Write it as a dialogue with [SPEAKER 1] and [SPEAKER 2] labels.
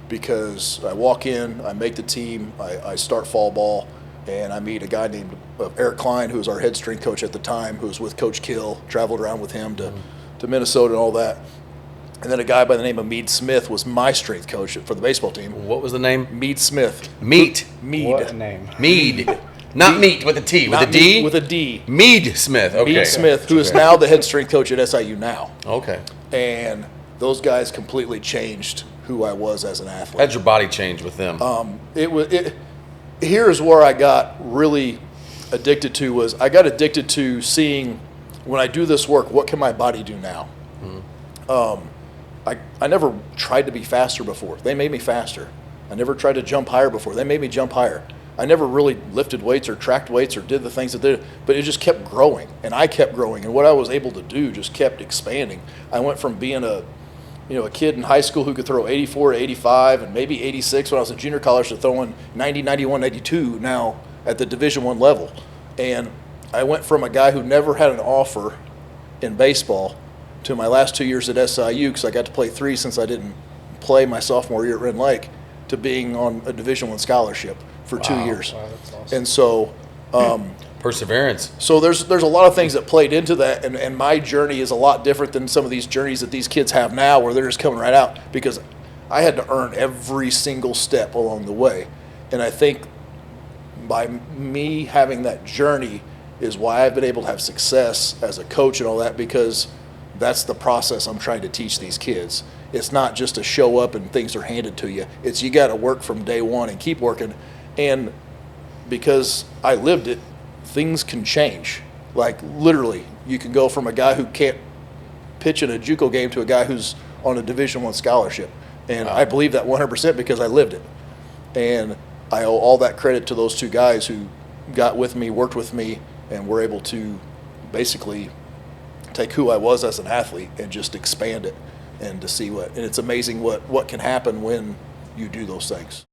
[SPEAKER 1] because I walk in, I make the team, I start fall ball, and I meet a guy named Eric Klein, who was our head strength coach at the time, who was with Coach Kill, traveled around with him to Minnesota and all that. And then a guy by the name of Mead Smith was my strength coach for the baseball team.
[SPEAKER 2] What was the name?
[SPEAKER 1] Mead Smith.
[SPEAKER 2] Mead.
[SPEAKER 3] What name?
[SPEAKER 2] Mead. Not meat with a T, with a
[SPEAKER 1] Not
[SPEAKER 2] D?
[SPEAKER 1] Mead, with a D.
[SPEAKER 2] Mead Smith. Okay.
[SPEAKER 1] Mead Smith, who is now the head strength coach at SIU now.
[SPEAKER 2] Okay.
[SPEAKER 1] And those guys completely changed who I was as an athlete.
[SPEAKER 2] How'd your body change with them?
[SPEAKER 1] Here's where I got really addicted to was I got addicted to seeing when I do this work, what can my body do now? I never tried to be faster before. They made me faster. I never tried to jump higher before. They made me jump higher. I never really lifted weights or tracked weights or did the things that they did, but it just kept growing, and I kept growing, and what I was able to do just kept expanding. I went from being a kid in high school who could throw 84 to 85 and maybe 86 when I was in junior college to throwing 90, 91, 92 now at the Division I level. And I went from a guy who never had an offer in baseball to my last 2 years at SIU, because I got to play 3 since I didn't play my sophomore year at Ren Lake, to being on a Division I scholarship for 2 years.
[SPEAKER 3] Wow, that's awesome.
[SPEAKER 1] And so
[SPEAKER 2] Perseverance.
[SPEAKER 1] so there's a lot of things that played into that, and my journey is a lot different than some of these journeys that these kids have now, where they're just coming right out, because I had to earn every single step along the way. And I think by me having that journey is why I've been able to have success as a coach and all that, because that's the process I'm trying to teach these kids. It's not just to show up and things are handed to you. It's you got to work from day one and keep working. And because I lived it, things can change. Like literally, you can go from a guy who can't pitch in a JUCO game to a guy who's on a Division I scholarship. And I believe that 100% because I lived it. And I owe all that credit to those two guys who got with me, worked with me, and were able to basically take who I was as an athlete and just expand it, and to see and it's amazing what can happen when you do those things.